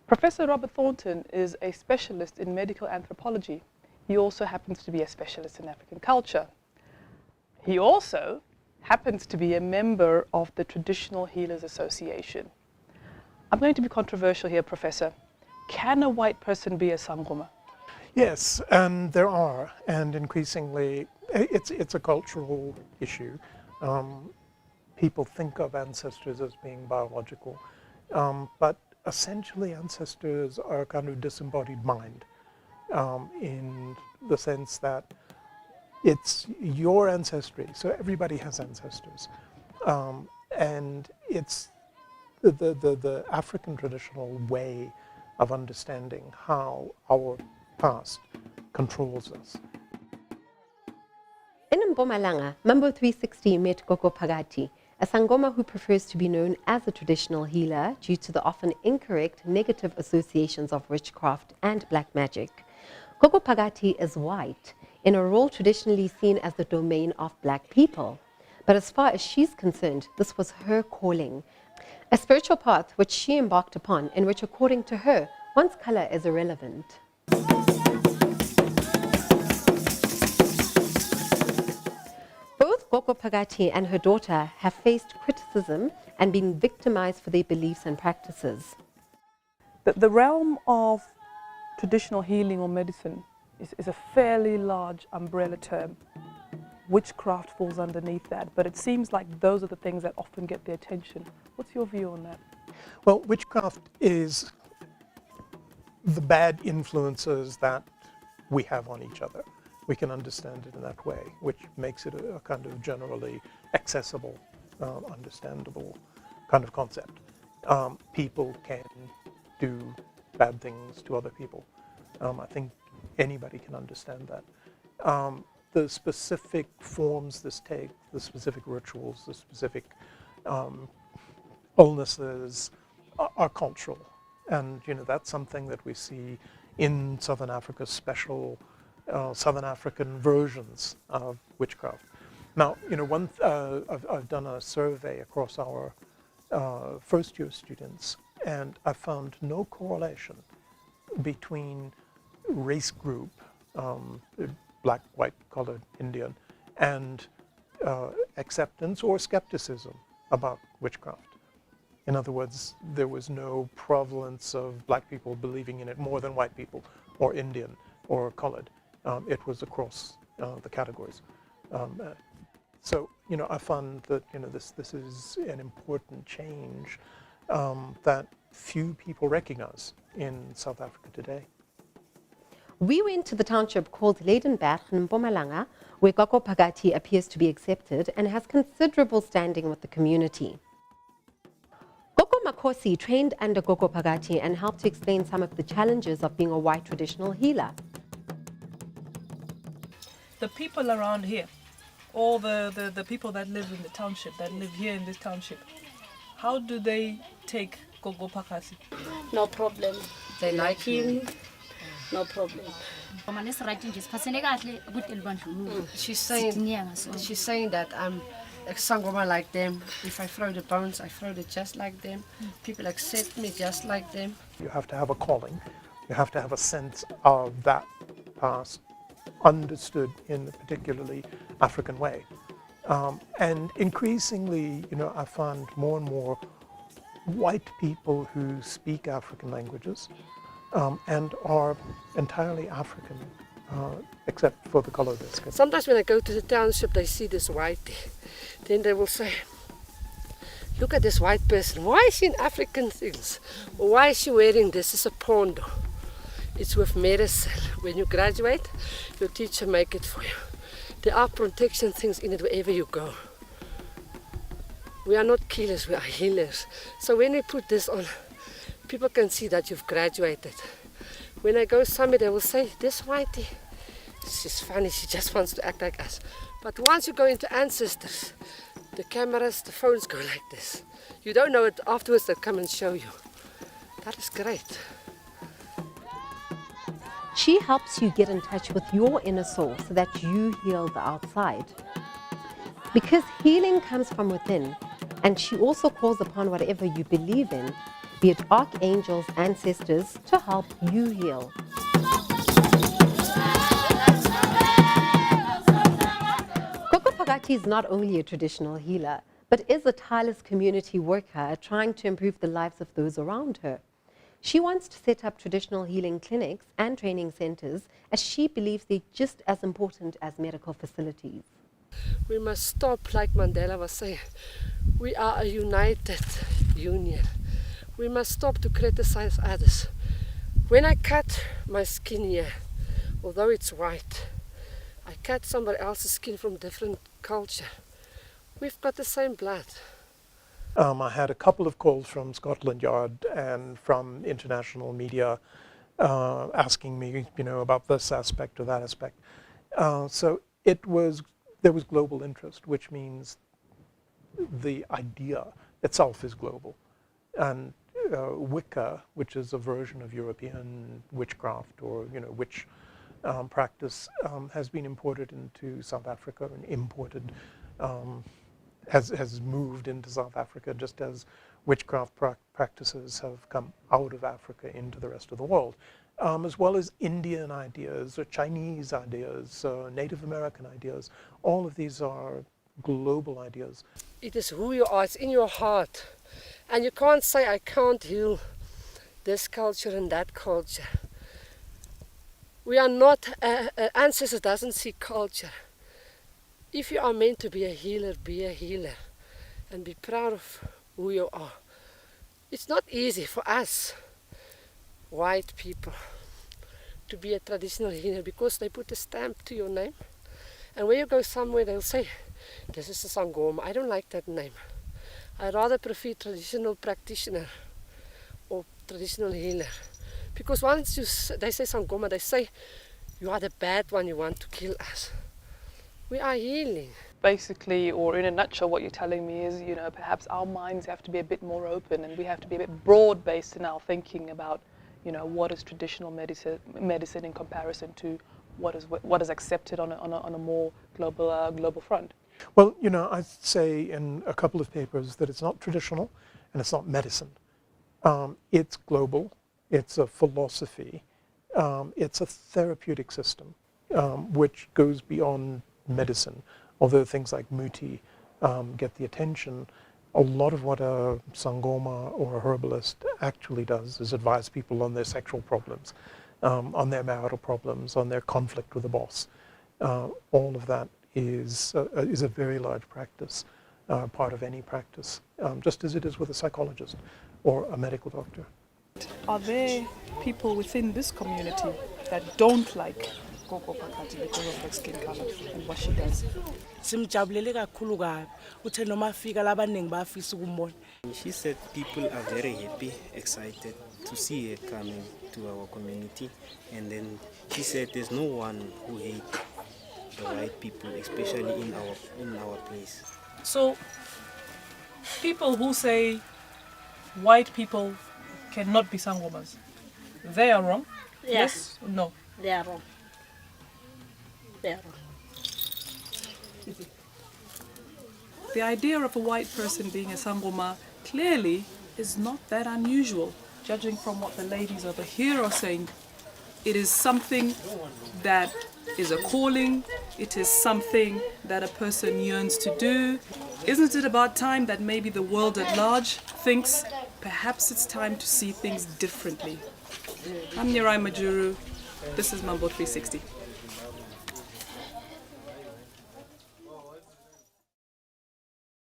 Professor Robert Thornton is a specialist in medical anthropology. He also happens to be a specialist in African culture. He also happens to be a member of the Traditional Healers Association. I'm going to be controversial here, Professor. Can a white person be a sangoma? Yes, and there are, and increasingly it's a cultural issue. People think of ancestors as being biological, but essentially ancestors are a kind of disembodied mind, in the sense that it's your ancestry, so everybody has ancestors, and it's the African traditional way of understanding how our past controls us. In Mpumalanga, Mambo 360 met Gogo Phakati, a sangoma who prefers to be known as a traditional healer due to the often incorrect negative associations of witchcraft and black magic. Gogo Phakati is white, in a role traditionally seen as the domain of black people. But as far as she's concerned, this was her calling, a spiritual path which she embarked upon, in which, according to her, one's color is irrelevant. Both Gogo Phakati and her daughter have faced criticism and been victimized for their beliefs and practices. The realm of traditional healing or medicine is a fairly large umbrella term. Witchcraft falls underneath that, but it seems like those are the things that often get the attention. What's your view on that? Well, witchcraft is the bad influences that we have on each other. We can understand it in that way, which makes it a kind of generally accessible, understandable kind of concept. People can do bad things to other people. I think anybody can understand that. The specific forms this takes, the specific rituals, the specific illnesses are cultural. And, that's something that we see in Southern Africa's special Southern African versions of witchcraft. Now, I've done a survey across our first-year students, and I found no correlation between race group, black, white, colored, Indian, and acceptance or skepticism about witchcraft. In other words, there was no prevalence of black people believing in it more than white people or Indian or colored. It was across the categories. So, I found that, this is an important change that few people recognize in South Africa today. We went to the township called Leidenberg in Mpumalanga, where Gogo Phakati appears to be accepted and has considerable standing with the community. Gogo Makhosi trained under Gogo Phakati and helped to explain some of the challenges of being a white traditional healer. The people around here, all the people that live in the township, that live here in this township, how do they take Gogo Phakati? No problem. They like him. No problem. She's saying that I'm a sangoma like them. If I throw the bones, I throw it just like them. People accept me just like them. You have to have a calling. You have to have a sense of that past understood in a particularly African way. And increasingly, I find more and more white people who speak African languages and are entirely African, except for the color of their skin. Sometimes when I go to the township, they see this white. Then they will say, look at this white person. Why is she in African things? Why is she wearing this? It's a pondo. It's with medicine. When you graduate, your teacher make it for you. There are protection things in it wherever you go. We are not killers, we are healers. So when we put this on, people can see that you've graduated. When I go somewhere, they will say, this whitey, she's funny, she just wants to act like us. But once you go into ancestors, the cameras, the phones go like this. You don't know it, afterwards they'll come and show you. That is great. She helps you get in touch with your inner soul so that you heal the outside. Because healing comes from within, and she also calls upon whatever you believe in, be it archangels, ancestors, to help you heal. Gogo Phakati is not only a traditional healer, but is a tireless community worker trying to improve the lives of those around her. She wants to set up traditional healing clinics and training centers, as she believes they're just as important as medical facilities. We must stop, like Mandela was saying. We are a united union. We must stop to criticize others. When I cut my skin here, although it's white, I cut somebody else's skin from different culture. We've got the same blood. I had a couple of calls from Scotland Yard and from international media asking me, about this aspect or that aspect. So there was global interest, which means the idea itself is global. And Wicca, which is a version of European witchcraft or witch practice, has been imported into South Africa and has moved into South Africa, just as witchcraft practices have come out of Africa into the rest of the world, as well as Indian ideas, or Chinese ideas, Native American ideas. All of these are global ideas. It is who you are, it's in your heart. And you can't say, I can't heal this culture and that culture. We are not, ancestors doesn't see culture. If you are meant to be a healer and be proud of who you are. It's not easy for us, white people, to be a traditional healer because they put a stamp to your name. And when you go somewhere, they'll say, this is a sangoma. I don't like that name. I rather prefer traditional practitioner or traditional healer. Because once they say sangoma, they say, you are the bad one, you want to kill us. We are healing. Basically, or in a nutshell, what you're telling me is, perhaps our minds have to be a bit more open and we have to be a bit broad-based in our thinking about, what is traditional medicine in comparison to what is accepted on a more global front. Well, I say in a couple of papers that it's not traditional and it's not medicine. It's global, it's a philosophy, it's a therapeutic system, which goes beyond medicine. Although things like muti get the attention, a lot of what a sangoma or a herbalist actually does is advise people on their sexual problems, on their marital problems, on their conflict with the boss. All of that is a very large practice, part of any practice, just as it is with a psychologist or a medical doctor. Are there people within this community that don't like Gogo Phakati because of her skin color and what she does? Simjabulele kakhulu kabi uthe noma afika labaningi bafisa ukumbona. She said people are very happy, excited to see her coming to our community, and then she said there's no one who hates the white people, especially in our place. So people who say white people cannot be sangomas, they are wrong? Yes or no? They are wrong. They are wrong. The idea of a white person being a sangoma clearly is not that unusual. Judging from what the ladies over here are saying, it is something that is a calling, it is something that a person yearns to do. Isn't it about time that maybe the world at large thinks perhaps it's time to see things differently? I'm Nyerai Majuru, this is Mambo 360.